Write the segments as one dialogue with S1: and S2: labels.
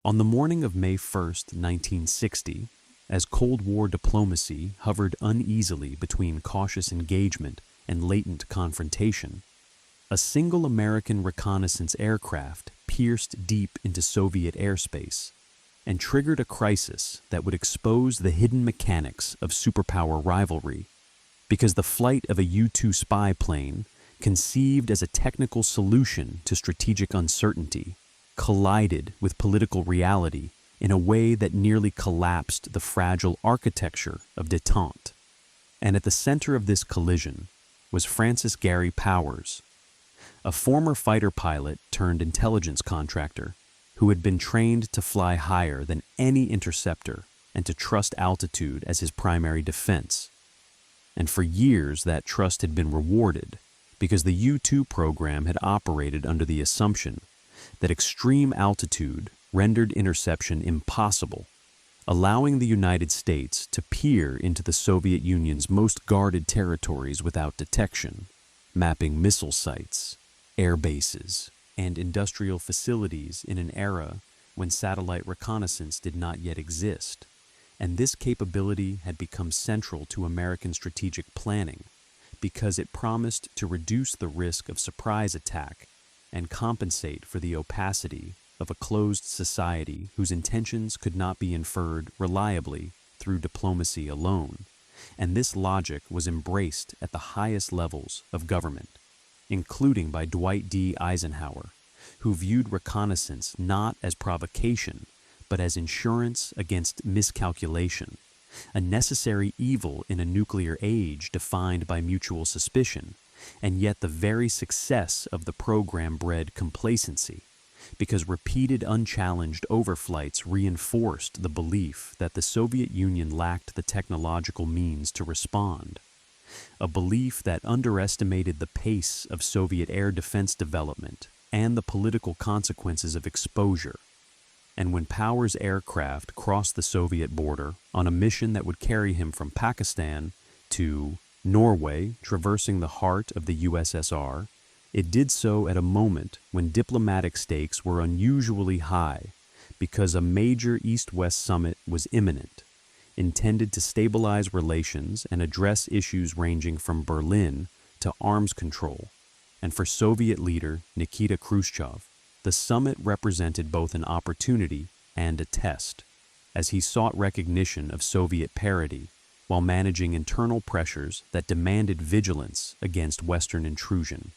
S1: On the morning of May 1st, 1960, as Cold War diplomacy hovered uneasily between cautious engagement and latent confrontation, a single American reconnaissance aircraft pierced deep into Soviet airspace and triggered a crisis that would expose the hidden mechanics of superpower rivalry, because the flight of a U-2 spy plane, conceived as a technical solution to strategic uncertainty, collided with political reality in a way that nearly collapsed the fragile architecture of détente. And at the center of this collision was Francis Gary Powers, a former fighter pilot turned intelligence contractor who had been trained to fly higher than any interceptor and to trust altitude as his primary defense. And for years that trust had been rewarded because the U-2 program had operated under the assumption that extreme altitude rendered interception impossible, allowing the United States to peer into the Soviet Union's most guarded territories without detection, mapping missile sites, air bases, and industrial facilities in an era when satellite reconnaissance did not yet exist. And this capability had become central to American strategic planning because it promised to reduce the risk of surprise attack and compensate for the opacity of a closed society whose intentions could not be inferred reliably through diplomacy alone. And this logic was embraced at the highest levels of government, including by Dwight D. Eisenhower, who viewed reconnaissance not as provocation, but as insurance against miscalculation, a necessary evil in a nuclear age defined by mutual suspicion, and yet the very success of the program bred complacency, because repeated unchallenged overflights reinforced the belief that the Soviet Union lacked the technological means to respond, a belief that underestimated the pace of Soviet air defense development and the political consequences of exposure. And when Powers' aircraft crossed the Soviet border on a mission that would carry him from Pakistan to Norway, traversing the heart of the USSR, it did so at a moment when diplomatic stakes were unusually high because a major East-West summit was imminent, intended to stabilize relations and address issues ranging from Berlin to arms control. And for Soviet leader Nikita Khrushchev, the summit represented both an opportunity and a test, as he sought recognition of Soviet parity while managing internal pressures that demanded vigilance against Western intrusion.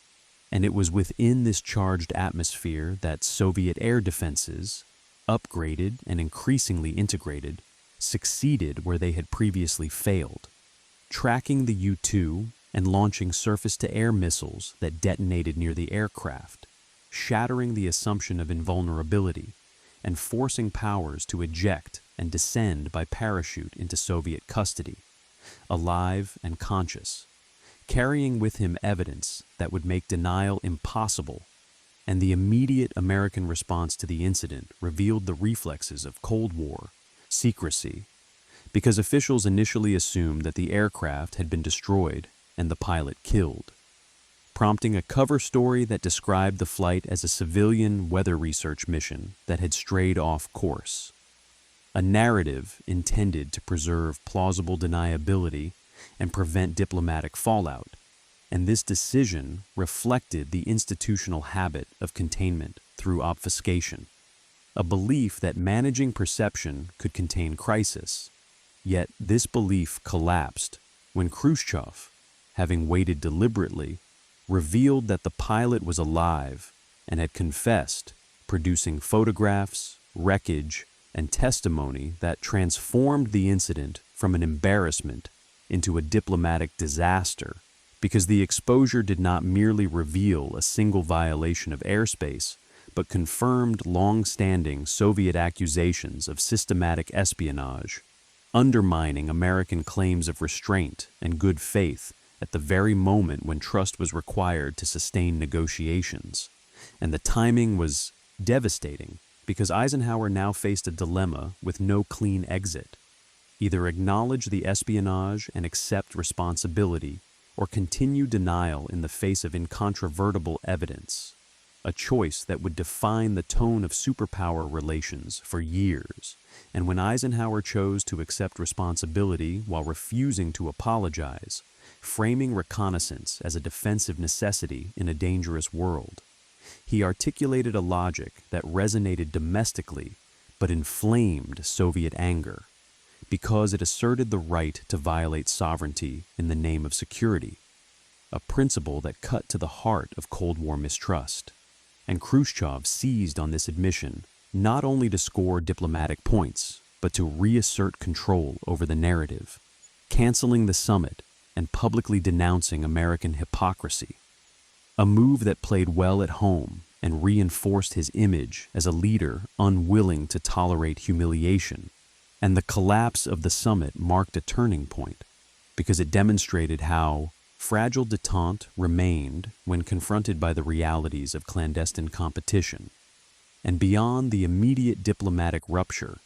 S1: And it was within this charged atmosphere that Soviet air defenses, upgraded and increasingly integrated, succeeded where they had previously failed, tracking the U-2 and launching surface-to-air missiles that detonated near the aircraft, shattering the assumption of invulnerability and forcing Powers to eject and descend by parachute into Soviet custody, alive and conscious, carrying with him evidence that would make denial impossible. And the immediate American response to the incident revealed the reflexes of Cold War secrecy, because officials initially assumed that the aircraft had been destroyed and the pilot killed, prompting a cover story that described the flight as a civilian weather research mission that had strayed off course, a narrative intended to preserve plausible deniability and prevent diplomatic fallout. And this decision reflected the institutional habit of containment through obfuscation, a belief that managing perception could contain crisis. Yet this belief collapsed when Khrushchev, having waited deliberately, revealed that the pilot was alive and had confessed, producing photographs, wreckage, and testimony that transformed the incident from an embarrassment into a diplomatic disaster, because the exposure did not merely reveal a single violation of airspace, but confirmed long-standing Soviet accusations of systematic espionage, undermining American claims of restraint and good faith at the very moment when trust was required to sustain negotiations. And the timing was devastating, because Eisenhower now faced a dilemma with no clean exit. Either acknowledge the espionage and accept responsibility, or continue denial in the face of incontrovertible evidence. a choice that would define the tone of superpower relations for years. And when Eisenhower chose to accept responsibility while refusing to apologize, framing reconnaissance as a defensive necessity in a dangerous world, he articulated a logic that resonated domestically but inflamed Soviet anger, because it asserted the right to violate sovereignty in the name of security, a principle that cut to the heart of Cold War mistrust. And Khrushchev seized on this admission not only to score diplomatic points, but to reassert control over the narrative, canceling the summit and publicly denouncing American hypocrisy, a move that played well at home and reinforced his image as a leader unwilling to tolerate humiliation. And the collapse of the summit marked a turning point, because it demonstrated how fragile détente remained when confronted by the realities of clandestine competition. And beyond the immediate diplomatic rupture,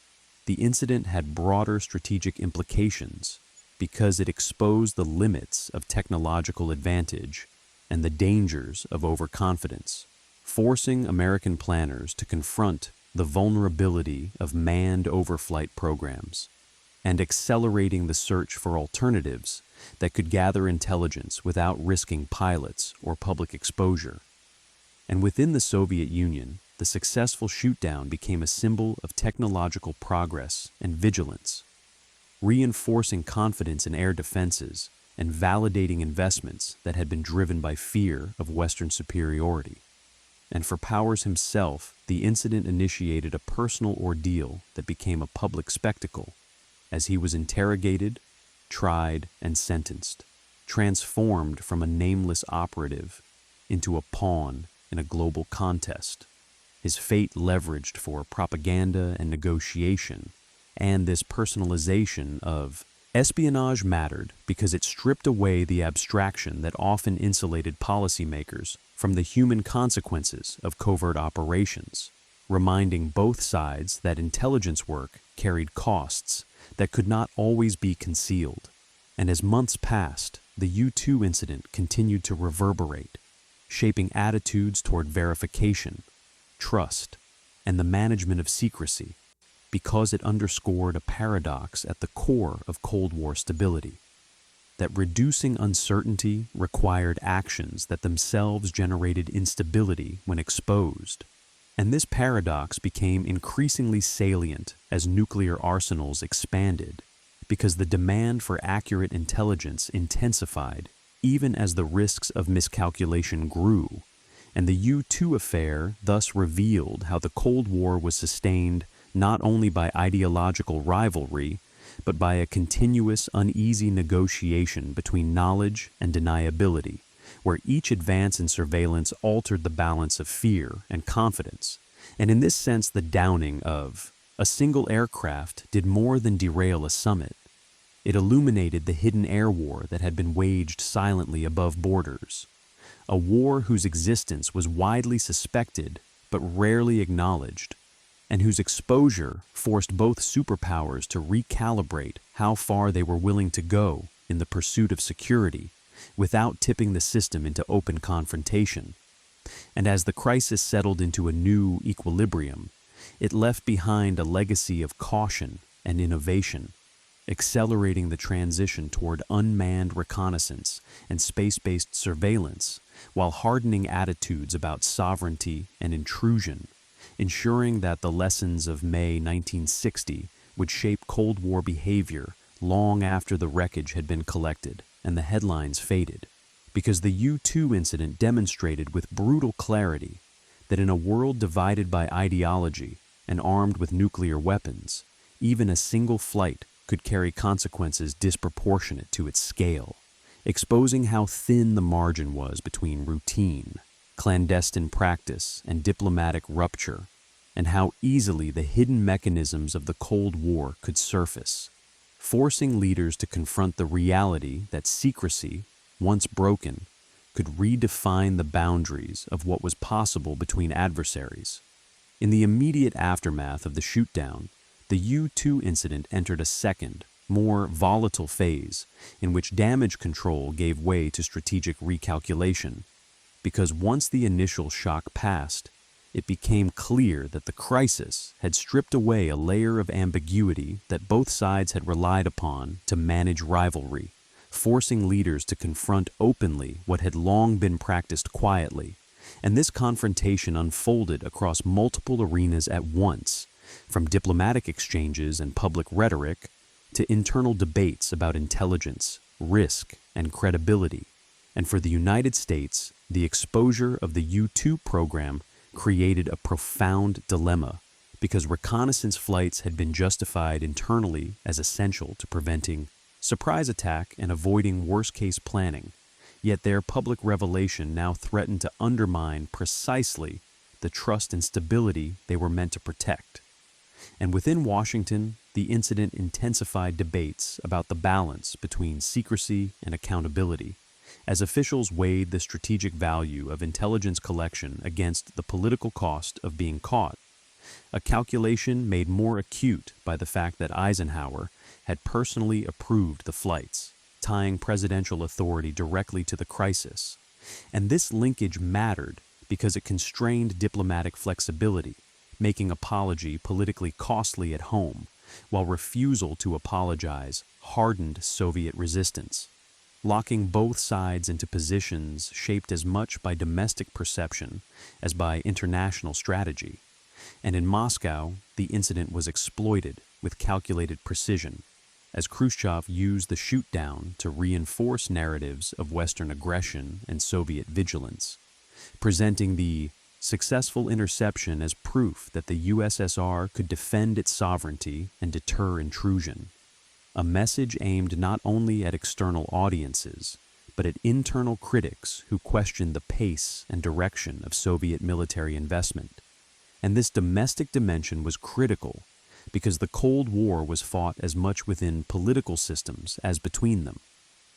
S1: the incident had broader strategic implications because it exposed the limits of technological advantage and the dangers of overconfidence, forcing American planners to confront the vulnerability of manned overflight programs and accelerating the search for alternatives that could gather intelligence without risking pilots or public exposure. And within the Soviet Union, the successful shootdown became a symbol of technological progress and vigilance, reinforcing confidence in air defenses and validating investments that had been driven by fear of Western superiority. And for Powers himself, the incident initiated a personal ordeal that became a public spectacle as he was interrogated, tried, and sentenced, transformed from a nameless operative into a pawn in a global contest, his fate leveraged for propaganda and negotiation. And this personalization of espionage mattered because it stripped away the abstraction that often insulated policymakers from the human consequences of covert operations, reminding both sides that intelligence work carried costs that could not always be concealed. And as months passed, the U-2 incident continued to reverberate, shaping attitudes toward verification, trust, and the management of secrecy, because it underscored a paradox at the core of Cold War stability, that reducing uncertainty required actions that themselves generated instability when exposed. And this paradox became increasingly salient as nuclear arsenals expanded, because the demand for accurate intelligence intensified even as the risks of miscalculation grew. And the U-2 affair thus revealed how the Cold War was sustained not only by ideological rivalry, but by a continuous, uneasy negotiation between knowledge and deniability, where each advance in surveillance altered the balance of fear and confidence. And in this sense, the downing of a single aircraft did more than derail a summit. It illuminated the hidden air war that had been waged silently above borders, a war whose existence was widely suspected but rarely acknowledged, and whose exposure forced both superpowers to recalibrate how far they were willing to go in the pursuit of security without tipping the system into open confrontation. And as the crisis settled into a new equilibrium, it left behind a legacy of caution and innovation, accelerating the transition toward unmanned reconnaissance and space-based surveillance, while hardening attitudes about sovereignty and intrusion, ensuring that the lessons of May 1960 would shape Cold War behavior long after the wreckage had been collected and the headlines faded. Because the U-2 incident demonstrated with brutal clarity that in a world divided by ideology and armed with nuclear weapons, even a single flight could carry consequences disproportionate to its scale, exposing how thin the margin was between routine, clandestine practice, and diplomatic rupture, and how easily the hidden mechanisms of the Cold War could surface, forcing leaders to confront the reality that secrecy, once broken, could redefine the boundaries of what was possible between adversaries. In the immediate aftermath of the shootdown, the U-2 incident entered a second, more volatile phase in which damage control gave way to strategic recalculation. because once the initial shock passed, it became clear that the crisis had stripped away a layer of ambiguity that both sides had relied upon to manage rivalry, forcing leaders to confront openly what had long been practiced quietly. And this confrontation unfolded across multiple arenas at once, from diplomatic exchanges and public rhetoric to internal debates about intelligence, risk, and credibility. And for the United States, the exposure of the U-2 program created a profound dilemma, because reconnaissance flights had been justified internally as essential to preventing surprise attack and avoiding worst-case planning, yet their public revelation now threatened to undermine precisely the trust and stability they were meant to protect. And within Washington, the incident intensified debates about the balance between secrecy and accountability, as officials weighed the strategic value of intelligence collection against the political cost of being caught, a calculation made more acute by the fact that Eisenhower had personally approved the flights, tying presidential authority directly to the crisis. And this linkage mattered because it constrained diplomatic flexibility, making apology politically costly at home, while refusal to apologize hardened Soviet resistance, locking both sides into positions shaped as much by domestic perception as by international strategy. And in Moscow, the incident was exploited with calculated precision, as Khrushchev used the shoot-down to reinforce narratives of Western aggression and Soviet vigilance, presenting the successful interception as proof that the USSR could defend its sovereignty and deter intrusion. A message aimed not only at external audiences, but at internal critics who questioned the pace and direction of Soviet military investment. And this domestic dimension was critical because the Cold War was fought as much within political systems as between them,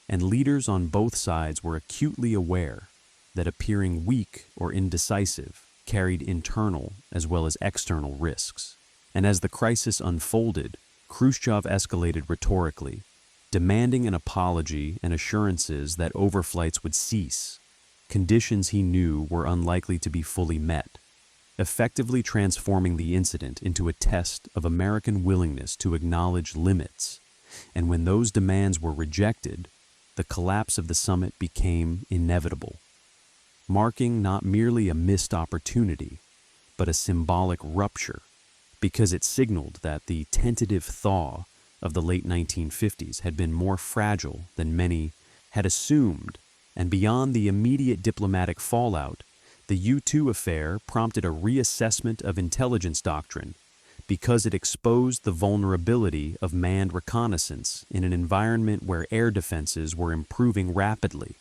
S1: and leaders on both sides were acutely aware that appearing weak or indecisive carried internal as well as external risks. And as the crisis unfolded, Khrushchev escalated rhetorically, demanding an apology and assurances that overflights would cease, conditions he knew were unlikely to be fully met, effectively transforming the incident into a test of American willingness to acknowledge limits. And when those demands were rejected, the collapse of the summit became inevitable, marking not merely a missed opportunity, but a symbolic rupture, because it signaled that the tentative thaw of the late 1950s had been more fragile than many had assumed, and beyond the immediate diplomatic fallout, the U-2 affair prompted a reassessment of intelligence doctrine because it exposed the vulnerability of manned reconnaissance in an environment where air defenses were improving rapidly.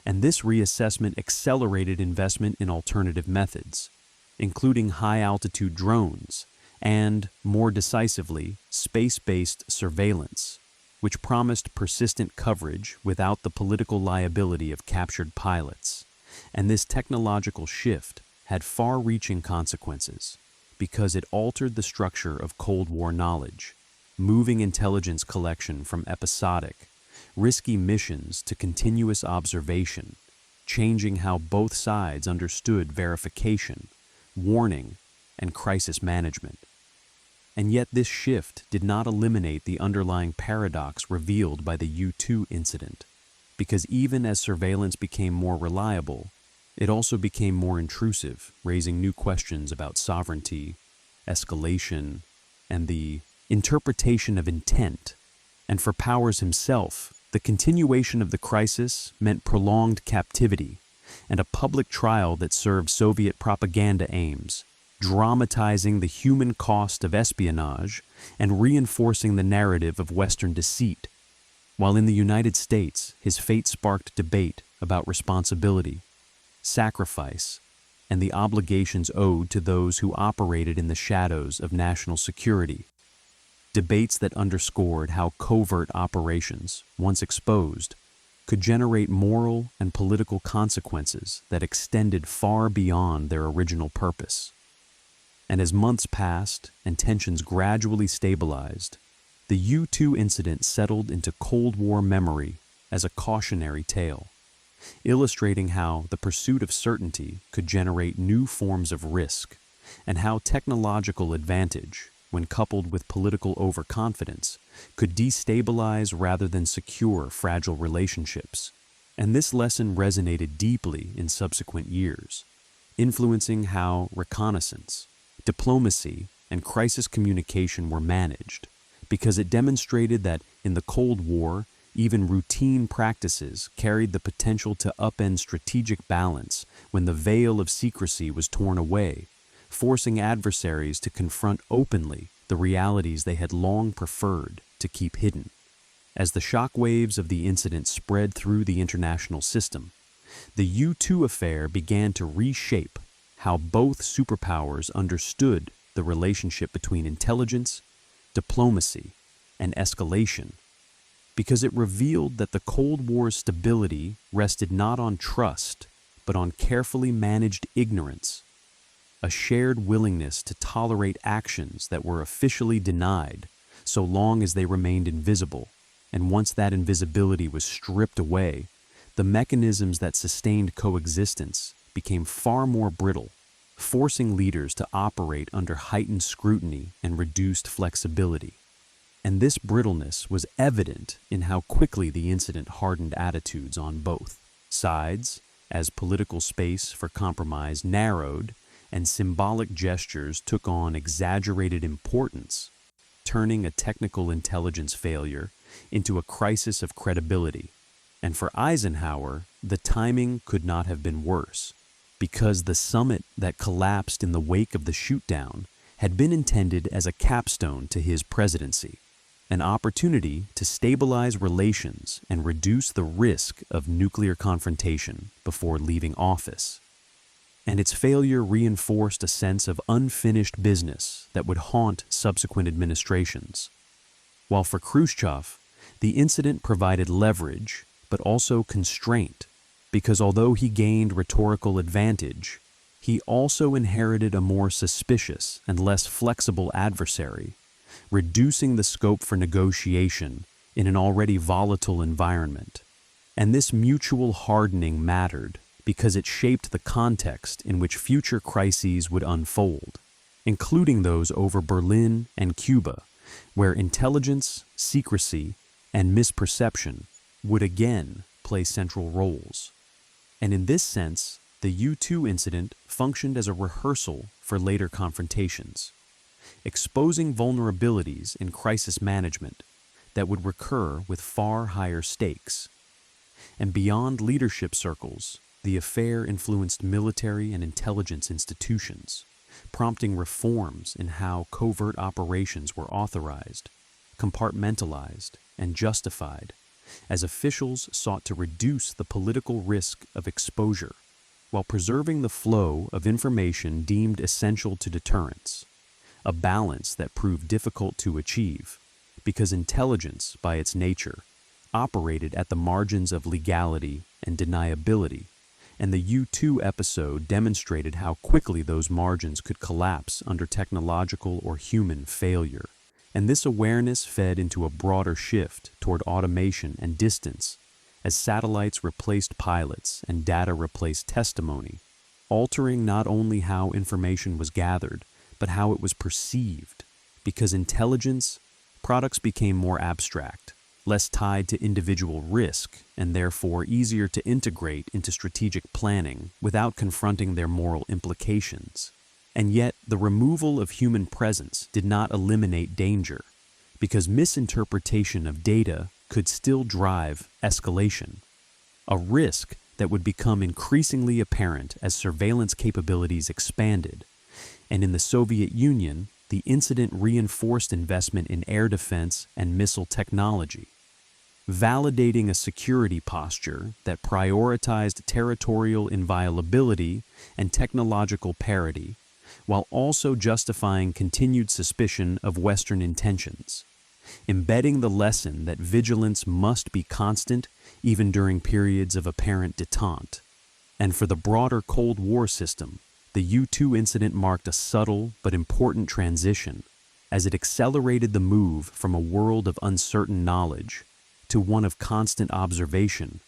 S1: And this reassessment accelerated investment in alternative methods, including high-altitude drones and, more decisively, space-based surveillance, which promised persistent coverage without the political liability of captured pilots. And this technological shift had far-reaching consequences because it altered the structure of Cold War knowledge, moving intelligence collection from episodic, risky missions to continuous observation, changing how both sides understood verification, warning, and crisis management. And yet this shift did not eliminate the underlying paradox revealed by the U-2 incident, because even as surveillance became more reliable, it also became more intrusive, raising new questions about sovereignty, escalation, and the interpretation of intent. And for Powers himself, the continuation of the crisis meant prolonged captivity and a public trial that served Soviet propaganda aims, dramatizing the human cost of espionage and reinforcing the narrative of Western deceit. While in the United States, his fate sparked debate about responsibility, sacrifice, and the obligations owed to those who operated in the shadows of national security. Debates that underscored how covert operations, once exposed, could generate moral and political consequences that extended far beyond their original purpose. And as months passed and tensions gradually stabilized, the U-2 incident settled into Cold War memory as a cautionary tale, illustrating how the pursuit of certainty could generate new forms of risk, and how technological advantage, when coupled with political overconfidence, could destabilize rather than secure fragile relationships. And this lesson resonated deeply in subsequent years, influencing how reconnaissance, diplomacy, and crisis communication were managed, because it demonstrated that in the Cold War, even routine practices carried the potential to upend strategic balance when the veil of secrecy was torn away, forcing adversaries to confront openly the realities they had long preferred to keep hidden. As the shockwaves of the incident spread through the international system, the U-2 affair began to reshape how both superpowers understood the relationship between intelligence, diplomacy, and escalation, because it revealed that the Cold War's stability rested not on trust, but on carefully managed ignorance, a shared willingness to tolerate actions that were officially denied so long as they remained invisible, and once that invisibility was stripped away, the mechanisms that sustained coexistence became far more brittle, forcing leaders to operate under heightened scrutiny and reduced flexibility. And this brittleness was evident in how quickly the incident hardened attitudes on both sides, as political space for compromise narrowed and symbolic gestures took on exaggerated importance, turning a technical intelligence failure into a crisis of credibility. And for Eisenhower, the timing could not have been worse, because the summit that collapsed in the wake of the shootdown had been intended as a capstone to his presidency, an opportunity to stabilize relations and reduce the risk of nuclear confrontation before leaving office. And its failure reinforced a sense of unfinished business that would haunt subsequent administrations. While for Khrushchev, the incident provided leverage, but also constraint, because although he gained rhetorical advantage, he also inherited a more suspicious and less flexible adversary, reducing the scope for negotiation in an already volatile environment. And this mutual hardening mattered because it shaped the context in which future crises would unfold, including those over Berlin and Cuba, where intelligence, secrecy, and misperception would again play central roles. And in this sense, the U-2 incident functioned as a rehearsal for later confrontations, exposing vulnerabilities in crisis management that would recur with far higher stakes. And beyond leadership circles, the affair influenced military and intelligence institutions, prompting reforms in how covert operations were authorized, compartmentalized, and justified, as officials sought to reduce the political risk of exposure while preserving the flow of information deemed essential to deterrence, a balance that proved difficult to achieve because intelligence, by its nature, operated at the margins of legality and deniability, and the U-2 episode demonstrated how quickly those margins could collapse under technological or human failure. And this awareness fed into a broader shift toward automation and distance, as satellites replaced pilots and data replaced testimony, altering not only how information was gathered, but how it was perceived. Because intelligence products became more abstract, less tied to individual risk, and therefore easier to integrate into strategic planning without confronting their moral implications. And yet, the removal of human presence did not eliminate danger, because misinterpretation of data could still drive escalation, a risk that would become increasingly apparent as surveillance capabilities expanded. And in the Soviet Union, the incident reinforced investment in air defense and missile technology, validating a security posture that prioritized territorial inviolability and technological parity, while also justifying continued suspicion of Western intentions, embedding the lesson that vigilance must be constant even during periods of apparent détente. And for the broader Cold War system, the U-2 incident marked a subtle but important transition, as it accelerated the move from a world of uncertain knowledge to one of constant observation,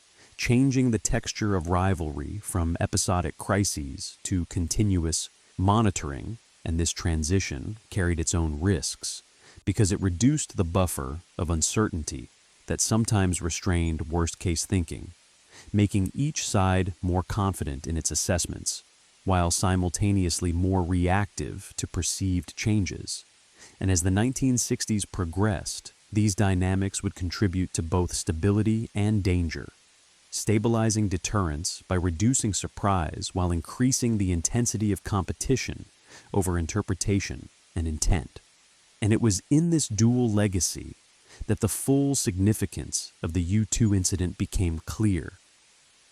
S1: changing the texture of rivalry from episodic crises to continuous monitoring, and this transition carried its own risks because it reduced the buffer of uncertainty that sometimes restrained worst-case thinking, making each side more confident in its assessments, while simultaneously more reactive to perceived changes. And as the 1960s progressed, these dynamics would contribute to both stability and danger, stabilizing deterrence by reducing surprise while increasing the intensity of competition over interpretation and intent. And it was in this dual legacy that the full significance of the U-2 incident became clear,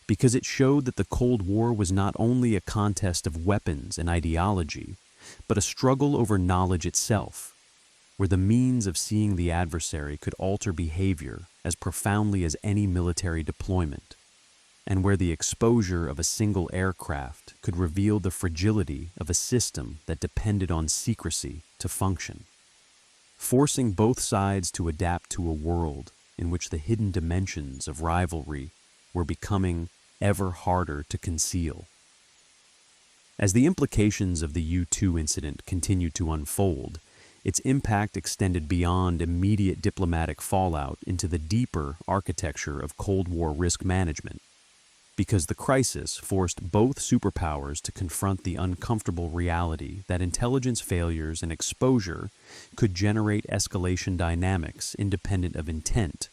S1: because it showed that the Cold War was not only a contest of weapons and ideology, but a struggle over knowledge itself, where the means of seeing the adversary could alter behavior as profoundly as any military deployment, and where the exposure of a single aircraft could reveal the fragility of a system that depended on secrecy to function, forcing both sides to adapt to a world in which the hidden dimensions of rivalry were becoming ever harder to conceal. As the implications of the U-2 incident continued to unfold, its impact extended beyond immediate diplomatic fallout into the deeper architecture of Cold War risk management, because the crisis forced both superpowers to confront the uncomfortable reality that intelligence failures and exposure could generate escalation dynamics independent of intent,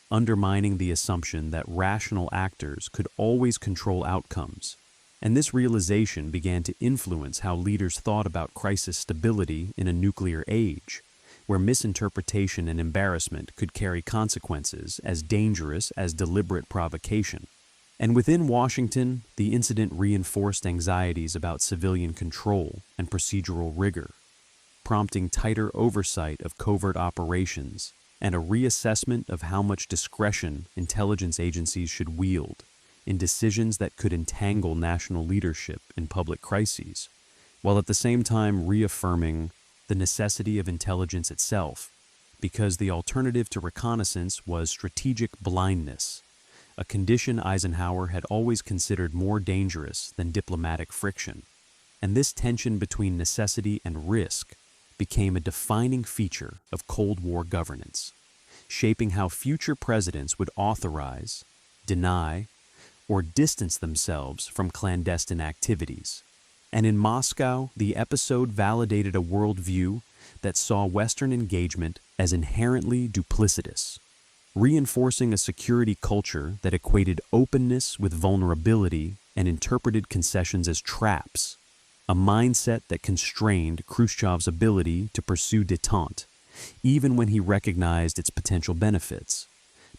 S1: undermining the assumption that rational actors could always control outcomes. And this realization began to influence how leaders thought about crisis stability in a nuclear age, where misinterpretation and embarrassment could carry consequences as dangerous as deliberate provocation. And within Washington, the incident reinforced anxieties about civilian control and procedural rigor, prompting tighter oversight of covert operations and a reassessment of how much discretion intelligence agencies should wield in decisions that could entangle national leadership in public crises, while at the same time reaffirming the necessity of intelligence itself, because the alternative to reconnaissance was strategic blindness, a condition Eisenhower had always considered more dangerous than diplomatic friction. And this tension between necessity and risk became a defining feature of Cold War governance, shaping how future presidents would authorize, deny, or distance themselves from clandestine activities. And in Moscow, the episode validated a worldview that saw Western engagement as inherently duplicitous, reinforcing a security culture that equated openness with vulnerability and interpreted concessions as traps, a mindset that constrained Khrushchev's ability to pursue détente, even when he recognized its potential benefits,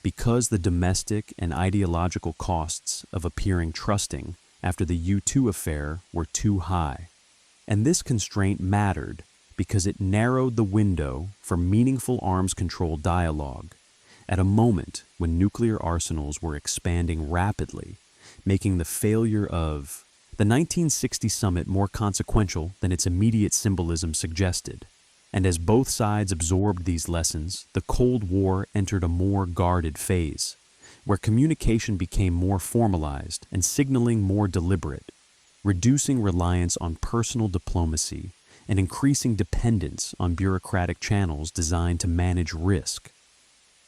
S1: because the domestic and ideological costs of appearing trusting after the U-2 affair were too high. And this constraint mattered because it narrowed the window for meaningful arms control dialogue at a moment when nuclear arsenals were expanding rapidly, making the failure of the 1960 summit more consequential than its immediate symbolism suggested. And as both sides absorbed these lessons, the Cold War entered a more guarded phase, where communication became more formalized and signaling more deliberate, reducing reliance on personal diplomacy and increasing dependence on bureaucratic channels designed to manage risk.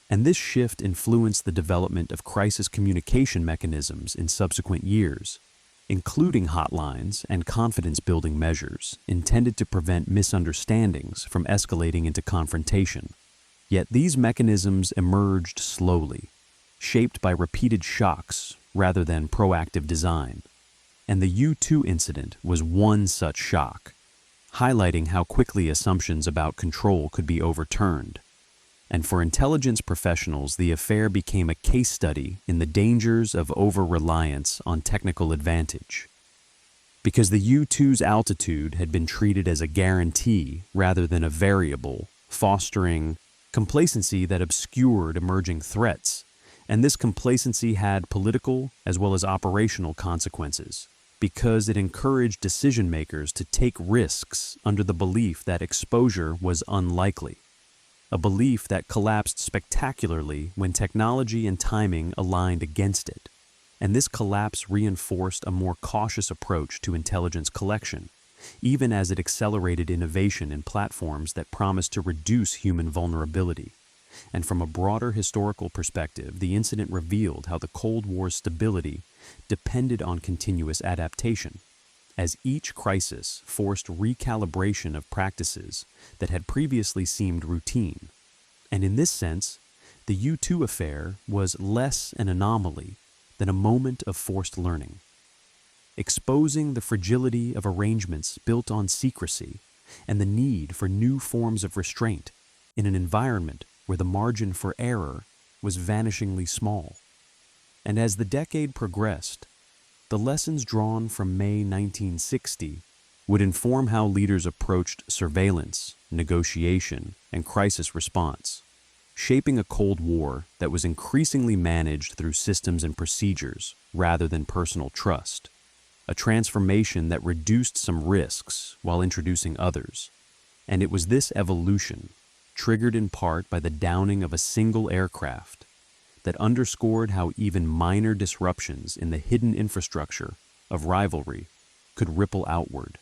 S1: And this shift influenced the development of crisis communication mechanisms in subsequent years, including hotlines and confidence-building measures intended to prevent misunderstandings from escalating into confrontation. Yet these mechanisms emerged slowly, shaped by repeated shocks rather than proactive design. And the U-2 incident was one such shock, highlighting how quickly assumptions about control could be overturned. And for intelligence professionals, the affair became a case study in the dangers of over-reliance on technical advantage. Because the U-2's altitude had been treated as a guarantee rather than a variable, fostering complacency that obscured emerging threats. And this complacency had political as well as operational consequences, because it encouraged decision-makers to take risks under the belief that exposure was unlikely. A belief that collapsed spectacularly when technology and timing aligned against it. and this collapse reinforced a more cautious approach to intelligence collection, even as it accelerated innovation in platforms that promised to reduce human vulnerability. And from a broader historical perspective, the incident revealed how the Cold War's stability depended on continuous adaptation, as each crisis forced recalibration of practices that had previously seemed routine. And in this sense, the U-2 affair was less an anomaly than a moment of forced learning, exposing the fragility of arrangements built on secrecy and the need for new forms of restraint in an environment where the margin for error was vanishingly small. And as the decade progressed, the lessons drawn from May 1960 would inform how leaders approached surveillance, negotiation, and crisis response, shaping a Cold War that was increasingly managed through systems and procedures rather than personal trust, a transformation that reduced some risks while introducing others. And it was this evolution, triggered in part by the downing of a single aircraft, that underscored how even minor disruptions in the hidden infrastructure of rivalry could ripple outward,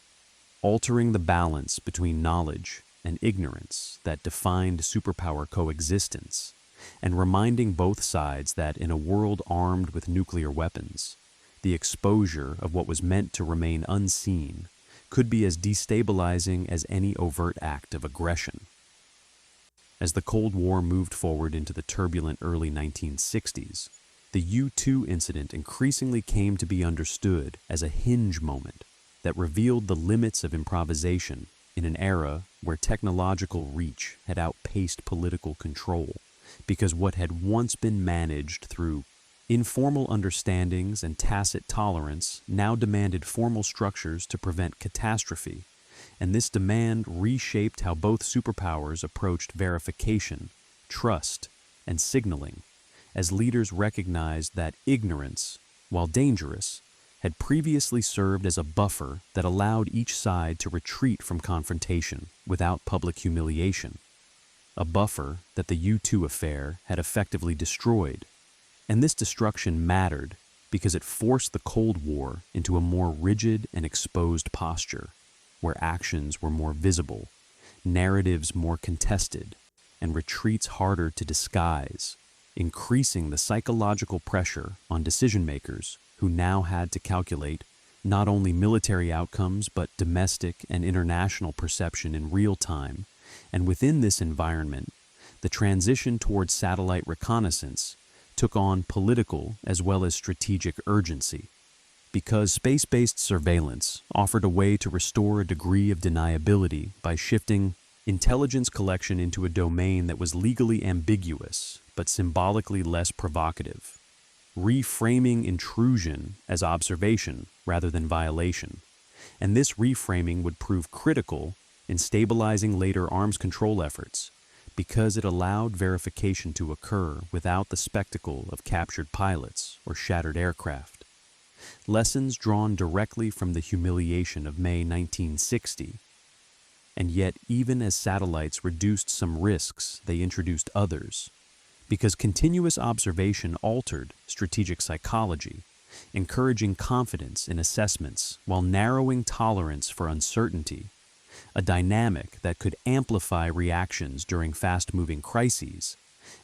S1: altering the balance between knowledge and ignorance that defined superpower coexistence, and reminding both sides that in a world armed with nuclear weapons, the exposure of what was meant to remain unseen could be as destabilizing as any overt act of aggression. As the Cold War moved forward into the turbulent early 1960s, the U-2 incident increasingly came to be understood as a hinge moment that revealed the limits of improvisation in an era where technological reach had outpaced political control, because what had once been managed through informal understandings and tacit tolerance now demanded formal structures to prevent catastrophe. And this demand reshaped how both superpowers approached verification, trust, and signaling, as leaders recognized that ignorance, while dangerous, had previously served as a buffer that allowed each side to retreat from confrontation without public humiliation, a buffer that the U-2 affair had effectively destroyed. And this destruction mattered because it forced the Cold War into a more rigid and exposed posture, where actions were more visible, narratives more contested, and retreats harder to disguise, increasing the psychological pressure on decision-makers who now had to calculate not only military outcomes but domestic and international perception in real time. And within this environment, the transition towards satellite reconnaissance took on political as well as strategic urgency, because space-based surveillance offered a way to restore a degree of deniability by shifting intelligence collection into a domain that was legally ambiguous but symbolically less provocative, reframing intrusion as observation rather than violation. And this reframing would prove critical in stabilizing later arms control efforts, because it allowed verification to occur without the spectacle of captured pilots or shattered aircraft. Lessons drawn directly from the humiliation of May 1960. And yet, even as satellites reduced some risks, they introduced others, because continuous observation altered strategic psychology, encouraging confidence in assessments while narrowing tolerance for uncertainty, a dynamic that could amplify reactions during fast-moving crises.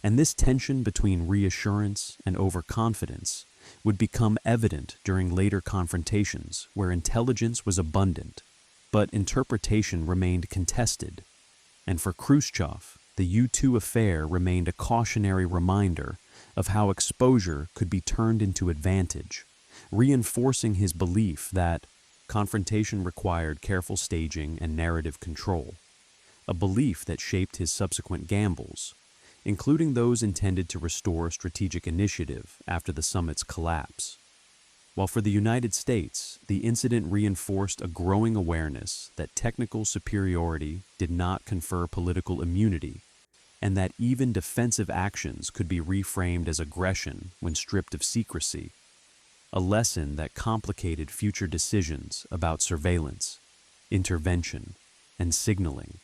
S1: And this tension between reassurance and overconfidence would become evident during later confrontations where intelligence was abundant, but interpretation remained contested. And for Khrushchev, the U-2 affair remained a cautionary reminder of how exposure could be turned into advantage, reinforcing his belief that confrontation required careful staging and narrative control, a belief that shaped his subsequent gambles, including those intended to restore strategic initiative after the summit's collapse. While for the United States, the incident reinforced a growing awareness that technical superiority did not confer political immunity, and that even defensive actions could be reframed as aggression when stripped of secrecy, a lesson that complicated future decisions about surveillance, intervention, and signaling.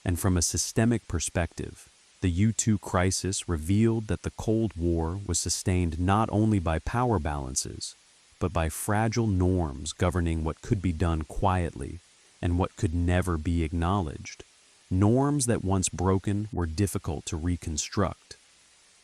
S1: And from a systemic perspective, the U-2 crisis revealed that the Cold War was sustained not only by power balances, but by fragile norms governing what could be done quietly and what could never be acknowledged. Norms that once broken were difficult to reconstruct.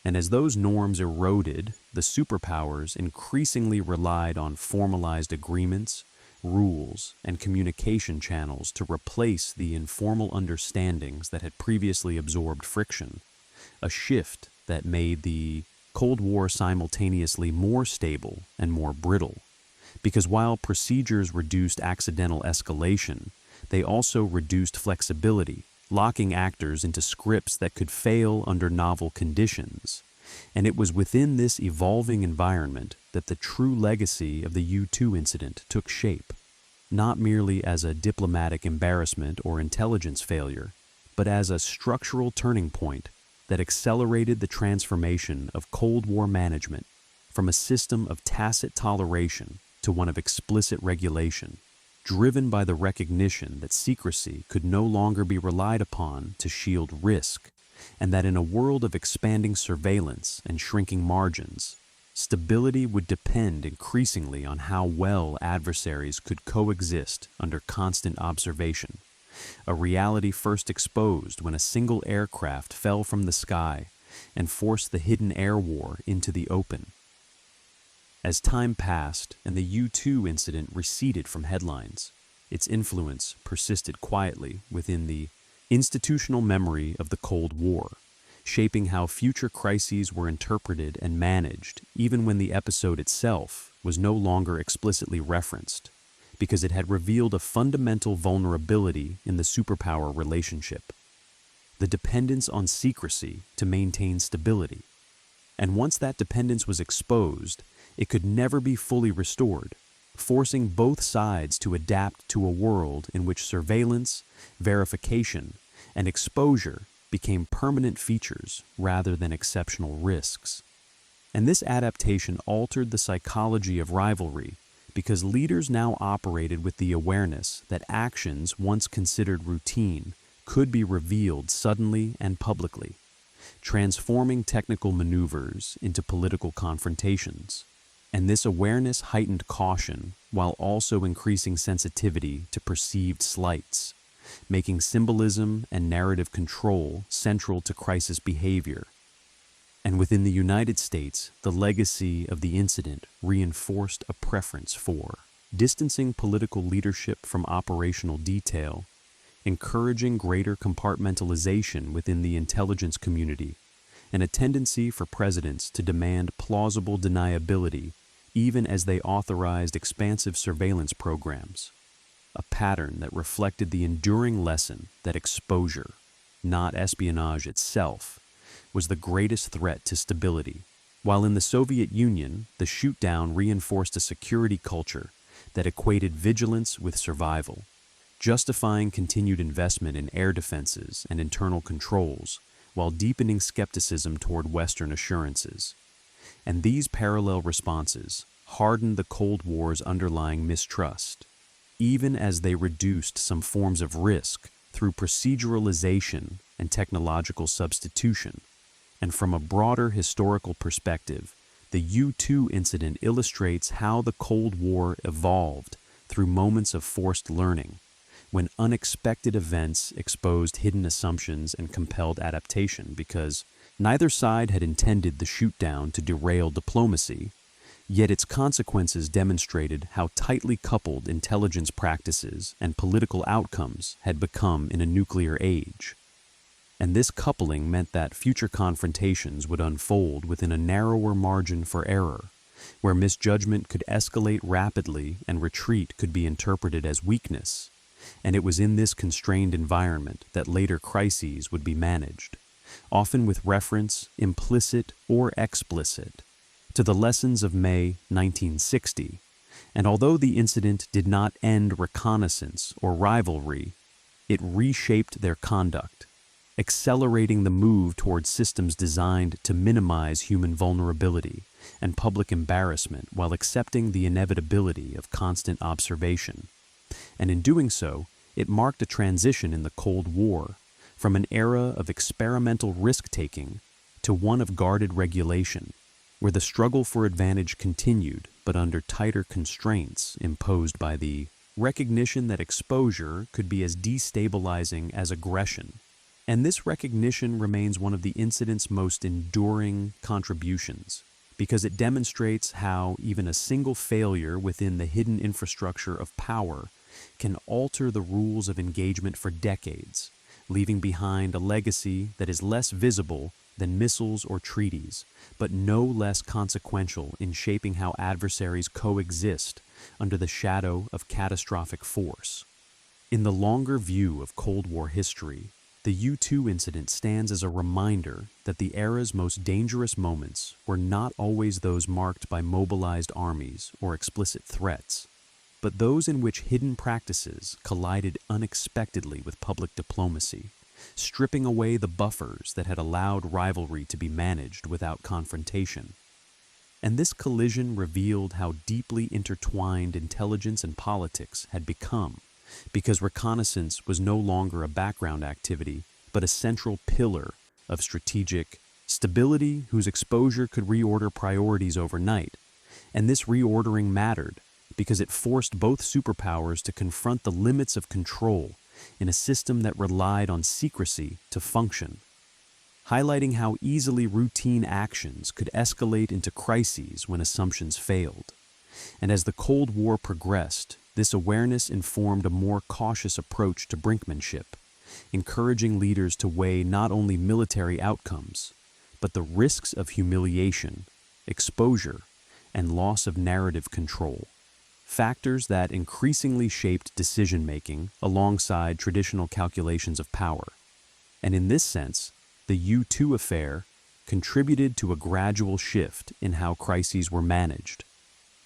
S1: And as those norms eroded, the superpowers increasingly relied on formalized agreements, rules, and communication channels to replace the informal understandings that had previously absorbed friction, a shift that made the Cold War simultaneously more stable and more brittle. Because while procedures reduced accidental escalation, they also reduced flexibility, locking actors into scripts that could fail under novel conditions. And it was within this evolving environment that the true legacy of the U-2 incident took shape, not merely as a diplomatic embarrassment or intelligence failure, but as a structural turning point that accelerated the transformation of Cold War management from a system of tacit toleration to one of explicit regulation, driven by the recognition that secrecy could no longer be relied upon to shield risk, and that in a world of expanding surveillance and shrinking margins, stability would depend increasingly on how well adversaries could coexist under constant observation, a reality first exposed when a single aircraft fell from the sky and forced the hidden air war into the open. As time passed and the U-2 incident receded from headlines, its influence persisted quietly within the institutional memory of the Cold War, shaping how future crises were interpreted and managed even when the episode itself was no longer explicitly referenced, because it had revealed a fundamental vulnerability in the superpower relationship: the dependence on secrecy to maintain stability. And once that dependence was exposed, it could never be fully restored, forcing both sides to adapt to a world in which surveillance, verification, and exposure became permanent features rather than exceptional risks. And this adaptation altered the psychology of rivalry because leaders now operated with the awareness that actions once considered routine could be revealed suddenly and publicly, transforming technical maneuvers into political confrontations. And this awareness heightened caution while also increasing sensitivity to perceived slights, making symbolism and narrative control central to crisis behavior. And within the United States, the legacy of the incident reinforced a preference for distancing political leadership from operational detail, encouraging greater compartmentalization within the intelligence community, and a tendency for presidents to demand plausible deniability even as they authorized expansive surveillance programs, a pattern that reflected the enduring lesson that exposure, not espionage itself, was the greatest threat to stability. While in the Soviet Union, the shoot-down reinforced a security culture that equated vigilance with survival, justifying continued investment in air defenses and internal controls, while deepening skepticism toward Western assurances. And these parallel responses hardened the Cold War's underlying mistrust, even as they reduced some forms of risk through proceduralization and technological substitution. And from a broader historical perspective, the U-2 incident illustrates how the Cold War evolved through moments of forced learning, when unexpected events exposed hidden assumptions and compelled adaptation, because neither side had intended the shoot-down to derail diplomacy, yet its consequences demonstrated how tightly coupled intelligence practices and political outcomes had become in a nuclear age. And this coupling meant that future confrontations would unfold within a narrower margin for error, where misjudgment could escalate rapidly and retreat could be interpreted as weakness. And it was in this constrained environment that later crises would be managed, often with reference, implicit or explicit, to the lessons of May 1960. And although the incident did not end reconnaissance or rivalry, it reshaped their conduct, accelerating the move towards systems designed to minimize human vulnerability and public embarrassment while accepting the inevitability of constant observation. And in doing so, it marked a transition in the Cold War, from an era of experimental risk-taking to one of guarded regulation, where the struggle for advantage continued but under tighter constraints imposed by the recognition that exposure could be as destabilizing as aggression. And this recognition remains one of the incident's most enduring contributions, because it demonstrates how even a single failure within the hidden infrastructure of power can alter the rules of engagement for decades, leaving behind a legacy that is less visible than missiles or treaties, but no less consequential in shaping how adversaries coexist under the shadow of catastrophic force. In the longer view of Cold War history, the U-2 incident stands as a reminder that the era's most dangerous moments were not always those marked by mobilized armies or explicit threats, but those in which hidden practices collided unexpectedly with public diplomacy, stripping away the buffers that had allowed rivalry to be managed without confrontation. And this collision revealed how deeply intertwined intelligence and politics had become, because reconnaissance was no longer a background activity, but a central pillar of strategic stability whose exposure could reorder priorities overnight. And this reordering mattered because it forced both superpowers to confront the limits of control in a system that relied on secrecy to function, highlighting how easily routine actions could escalate into crises when assumptions failed. And as the Cold War progressed, this awareness informed a more cautious approach to brinkmanship, encouraging leaders to weigh not only military outcomes, but the risks of humiliation, exposure, and loss of narrative control, factors that increasingly shaped decision-making alongside traditional calculations of power. And in this sense, the U-2 affair contributed to a gradual shift in how crises were managed,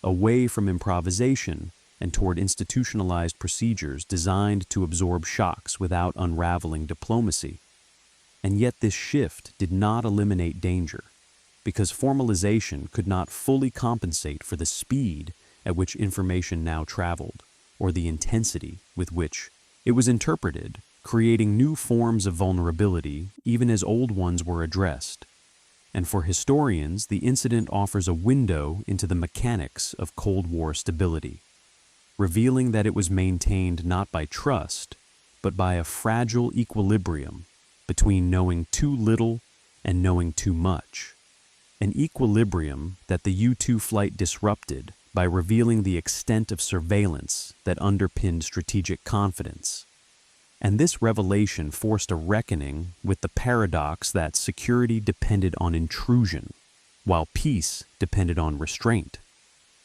S1: away from improvisation and toward institutionalized procedures designed to absorb shocks without unraveling diplomacy. And yet this shift did not eliminate danger, because formalization could not fully compensate for the speed at which information now traveled, or the intensity with which it was interpreted, creating new forms of vulnerability even as old ones were addressed. And for historians, the incident offers a window into the mechanics of Cold War stability, revealing that it was maintained not by trust, but by a fragile equilibrium between knowing too little and knowing too much. An equilibrium that the U-2 flight disrupted by revealing the extent of surveillance that underpinned strategic confidence. And this revelation forced a reckoning with the paradox that security depended on intrusion, while peace depended on restraint,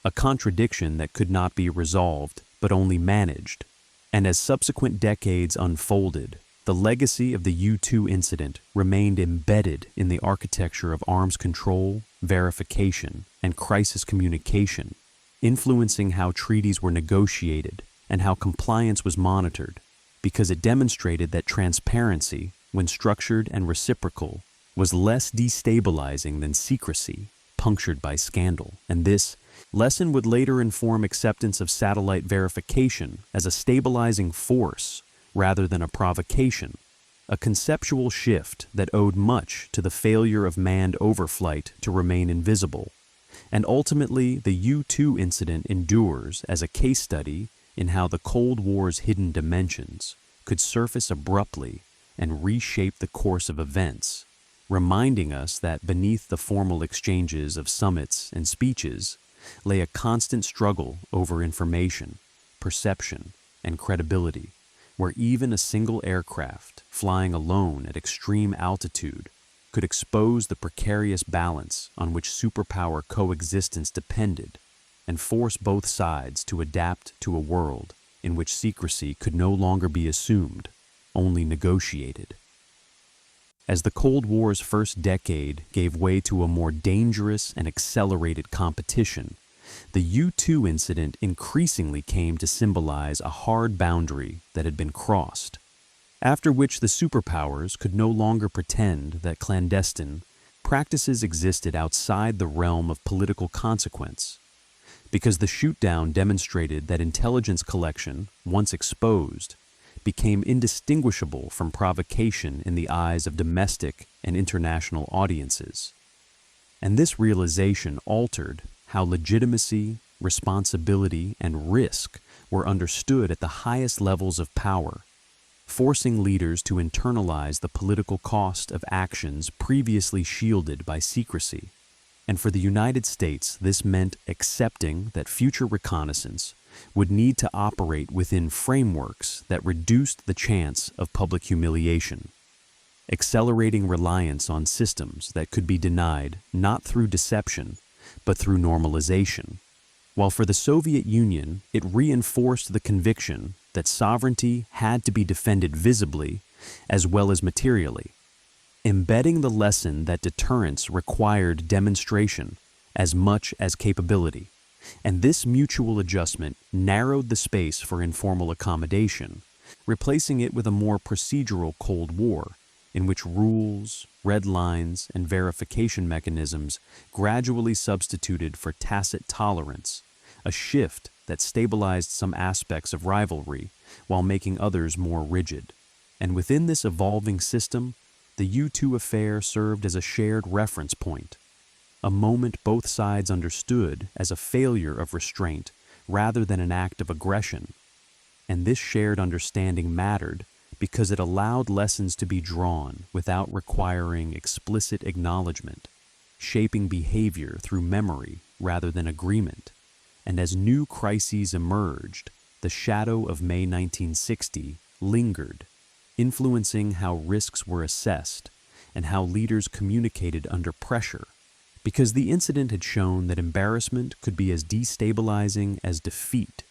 S1: a contradiction that could not be resolved but only managed. And as subsequent decades unfolded, the legacy of the U-2 incident remained embedded in the architecture of arms control, verification, and crisis communication, influencing how treaties were negotiated and how compliance was monitored, because it demonstrated that transparency, when structured and reciprocal, was less destabilizing than secrecy, punctured by scandal. And this lesson would later inform acceptance of satellite verification as a stabilizing force rather than a provocation, a conceptual shift that owed much to the failure of manned overflight to remain invisible. And ultimately, the U-2 incident endures as a case study in how the Cold War's hidden dimensions could surface abruptly and reshape the course of events, reminding us that beneath the formal exchanges of summits and speeches lay a constant struggle over information, perception, and credibility, where even a single aircraft flying alone at extreme altitude could expose the precarious balance on which superpower coexistence depended and force both sides to adapt to a world in which secrecy could no longer be assumed, only negotiated. As the Cold War's first decade gave way to a more dangerous and accelerated competition, the U-2 incident increasingly came to symbolize a hard boundary that had been crossed, after which the superpowers could no longer pretend that clandestine practices existed outside the realm of political consequence, because the shootdown demonstrated that intelligence collection, once exposed, became indistinguishable from provocation in the eyes of domestic and international audiences. And this realization altered how legitimacy, responsibility, and risk were understood at the highest levels of power, forcing leaders to internalize the political cost of actions previously shielded by secrecy. And for the United States, this meant accepting that future reconnaissance would need to operate within frameworks that reduced the chance of public humiliation, accelerating reliance on systems that could be denied not through deception, but through normalization. While for the Soviet Union, it reinforced the conviction that sovereignty had to be defended visibly as well as materially, embedding the lesson that deterrence required demonstration as much as capability. And this mutual adjustment narrowed the space for informal accommodation, replacing it with a more procedural Cold War, in which rules, red lines, and verification mechanisms gradually substituted for tacit tolerance, a shift that stabilized some aspects of rivalry while making others more rigid. And within this evolving system, the U-2 affair served as a shared reference point, a moment both sides understood as a failure of restraint rather than an act of aggression. And this shared understanding mattered because it allowed lessons to be drawn without requiring explicit acknowledgement, shaping behavior through memory rather than agreement. And as new crises emerged, the shadow of May 1960 lingered, influencing how risks were assessed and how leaders communicated under pressure, because the incident had shown that embarrassment could be as destabilizing as defeat,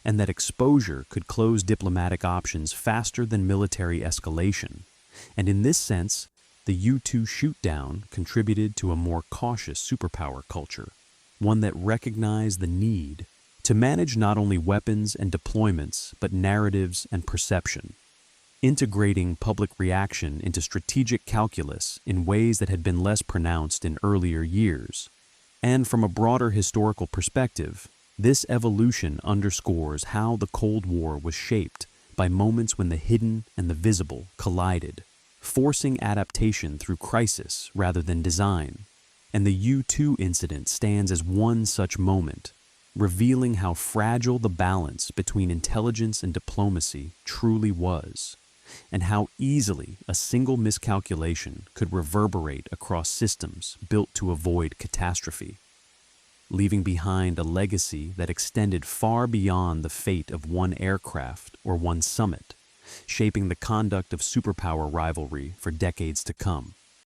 S1: and that exposure could close diplomatic options faster than military escalation. And in this sense, the U-2 shoot-down contributed to a more cautious superpower culture, one that recognized the need to manage not only weapons and deployments, but narratives and perception, integrating public reaction into strategic calculus in ways that had been less pronounced in earlier years. And from a broader historical perspective, this evolution underscores how the Cold War was shaped by moments when the hidden and the visible collided, forcing adaptation through crisis rather than design. And the U-2 incident stands as one such moment, revealing how fragile the balance between intelligence and diplomacy truly was, and how easily a single miscalculation could reverberate across systems built to avoid catastrophe, leaving behind a legacy that extended far beyond the fate of one aircraft or one summit, shaping the conduct of superpower rivalry for decades to come.